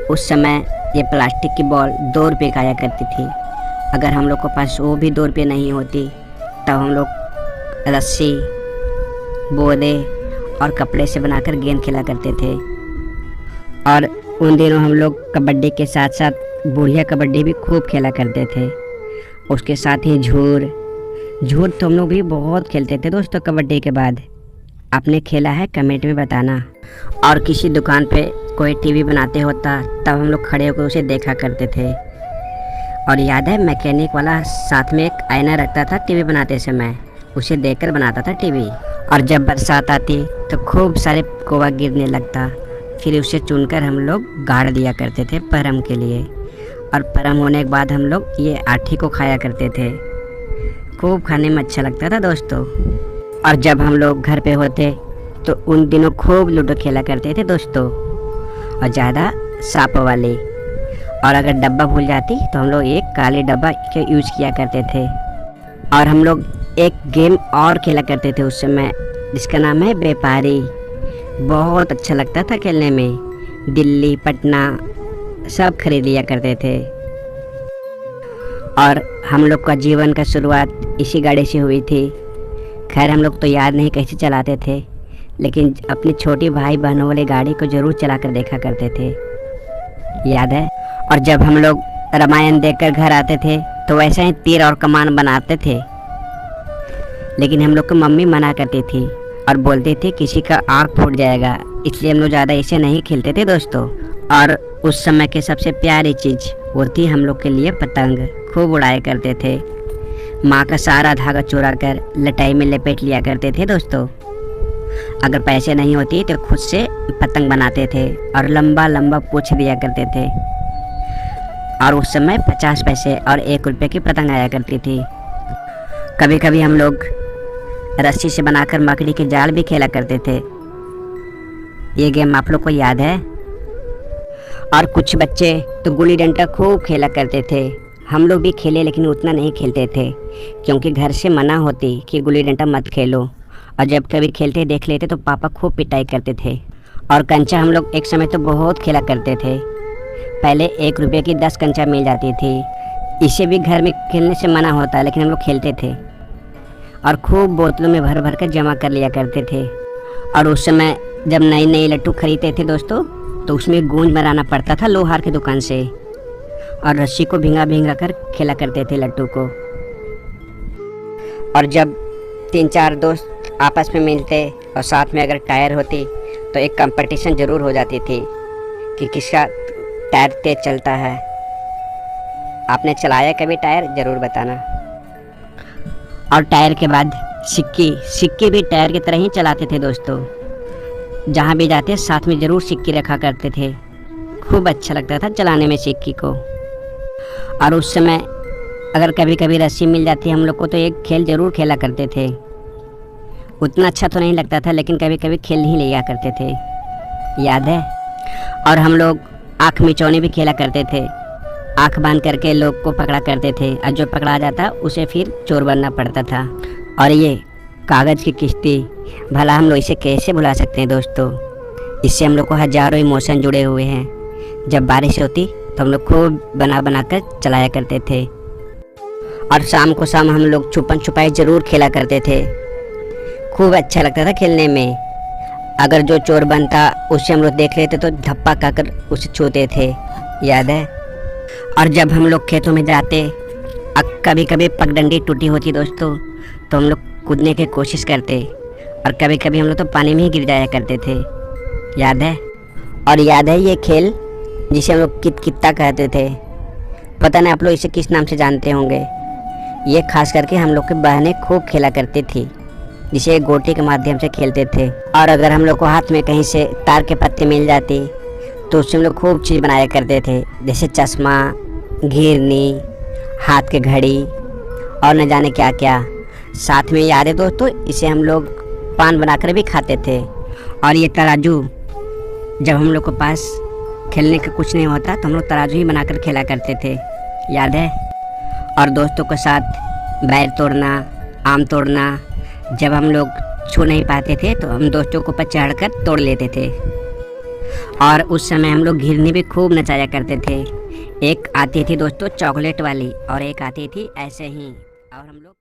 उस समय ये प्लास्टिक की बॉल 2 रुपये का आया करती थी। अगर हम लोग के पास वो भी 2 रुपये नहीं होती तब हम लोग रस्सी, बोरे और कपड़े से बनाकर गेंद खेला करते थे। और उन दिनों हम लोग कबड्डी के साथ साथ बुढ़िया कबड्डी भी खूब खेला करते थे। उसके साथ ही झूर तो हम लोग भी बहुत खेलते थे दोस्तों। कबड्डी के बाद आपने खेला है कमेंट में बताना। और किसी दुकान पे कोई टीवी बनाते होता तब हम लोग खड़े होकर उसे देखा करते थे। और याद है मैकेनिक वाला साथ में एक आईना रखता था टीवी बनाते समय, उसे देखकर बनाता था टीवी। और जब बरसात आती तो खूब सारे कोवा गिरने लगता, फिर उसे चुनकर हम लोग गाड़ दिया करते थे परम के लिए। और परम होने के बाद हम लोग ये आठी को खाया करते थे। खूब खाने में अच्छा लगता था दोस्तों। और जब हम लोग घर पे होते तो उन दिनों खूब लूडो खेला करते थे दोस्तों, और ज़्यादा सांप वाली। और अगर डब्बा भूल जाती तो हम लोग एक काले डब्बा के यूज़ किया करते थे। और हम लोग एक गेम और खेला करते थे उस समय, जिसका नाम है व्यापारी। बहुत अच्छा लगता था खेलने में। दिल्ली, पटना सब खरीद लिया करते थे। और हम लोग का जीवन का शुरुआत इसी गाड़ी से हुई थी। खैर हम लोग तो याद नहीं कैसे चलाते थे, लेकिन अपनी छोटी भाई बहनों वाली गाड़ी को ज़रूर चला कर देखा करते थे, याद है। और जब हम लोग रामायण देखकर घर आते थे तो वैसे ही तीर और कमान बनाते थे, लेकिन हम लोग को मम्मी मना करती थी और बोलती थी किसी का आँख फूट जाएगा, इसलिए हम लोग ज़्यादा इसे नहीं खेलते थे दोस्तों। और उस समय की सबसे प्यारी चीज़ वो थी हम लोग के लिए पतंग। खूब उड़ाया करते थे। माँ का सारा धागा चुरा कर लटाई में लपेट लिया करते थे दोस्तों। अगर पैसे नहीं होती तो खुद से पतंग बनाते थे और लंबा लंबा पूछ दिया करते थे। और उस समय 50 पैसे और 1 रुपये की पतंग आया करती थी। कभी कभी हम लोग रस्सी से बनाकर मकड़ी के जाल भी खेला करते थे। ये गेम आप लोग को याद है। और कुछ बच्चे तो गुल्ली डंडा खूब खेला करते थे। हम लोग भी खेले, लेकिन उतना नहीं खेलते थे क्योंकि घर से मना होती कि गुल्ली डंडा मत खेलो। और जब कभी खेलते देख लेते तो पापा खूब पिटाई करते थे। और कंचा हम लोग एक समय तो बहुत खेला करते थे। पहले 1 रुपये की 10 कंचा मिल जाती थी। इसे भी घर में खेलने से मना होता, लेकिन हम लोग खेलते थे और खूब बोतलों में भर भर कर जमा कर लिया करते थे। और उस समय जब नई नई लट्टू खरीदते थे दोस्तों तो उसमें गूंज बनाना पड़ता था लोहार की दुकान से, और रस्सी को भिंगा भिंगा कर खेला करते थे लट्टू को। और जब 3-4 दोस्त आपस में मिलते और साथ में अगर टायर होती तो एक कंपटीशन ज़रूर हो जाती थी कि किसका टायर तेज चलता है। आपने चलाया कभी टायर, ज़रूर बताना। और टायर के बाद सिक्के भी टायर की तरह ही चलाते थे दोस्तों। जहाँ भी जाते साथ में ज़रूर सिक्के रखा करते थे। खूब अच्छा लगता था चलाने में सिक्के को। और उस समय अगर कभी कभी रस्सी मिल जाती हम लोग को तो एक खेल ज़रूर खेला करते थे। उतना अच्छा तो नहीं लगता था, लेकिन कभी कभी खेल ही लिया करते थे, याद है। और हम लोग आँख मिचौनी भी खेला करते थे। आँख बांध करके लोग को पकड़ा करते थे, और जो पकड़ा जाता उसे फिर चोर बनना पड़ता था। और ये कागज़ की किश्ती, भला हम लोग इसे कैसे भुला सकते हैं दोस्तों। इससे हम लोग को हज़ारों इमोशन जुड़े हुए हैं। जब बारिश होती तो हम लोग खूब बना बना कर चलाया करते थे। और शाम को शाम हम लोग छुपन छुपाई ज़रूर खेला करते थे। खूब अच्छा लगता था खेलने में। अगर जो चोर बनता उसे हम लोग देख लेते तो धप्पा खाकर उसे छूते थे, याद है। और जब हम लोग खेतों में जाते, कभी कभी पगडंडी टूटी होती दोस्तों तो हम लोग कूदने की कोशिश करते, और कभी कभी हम लोग तो पानी में ही गिर जाया करते थे, याद है। और याद है ये खेल जिसे हम लोग कित्ता कहते थे। पता नहीं आप लोग इसे किस नाम से जानते होंगे। ये खास करके हम लोग की बहनें खूब खेला करती थी, जिसे गोटी के माध्यम से खेलते थे। और अगर हम लोग को हाथ में कहीं से तार के पत्ते मिल जाती तो उससे हम लोग खूब चीज़ बनाया करते थे, जैसे चश्मा, घिरनी, हाथ के घड़ी और न जाने क्या क्या। साथ में याद है दोस्तों इसे हम लोग पान बनाकर भी खाते थे। और ये तराजू, जब हम लोग के पास खेलने का कुछ नहीं होता तो हम लोग तराजू ही बनाकर खेला करते थे, याद है। और दोस्तों के साथ बैर तोड़ना, आम तोड़ना, जब हम लोग छू नहीं पाते थे तो हम दोस्तों के ऊपर चढ़कर तोड़ लेते थे। और उस समय हम लोग घिरनी भी खूब नचाया करते थे। एक आती थी दोस्तों चॉकलेट वाली और एक आती थी ऐसे ही, और हम लोग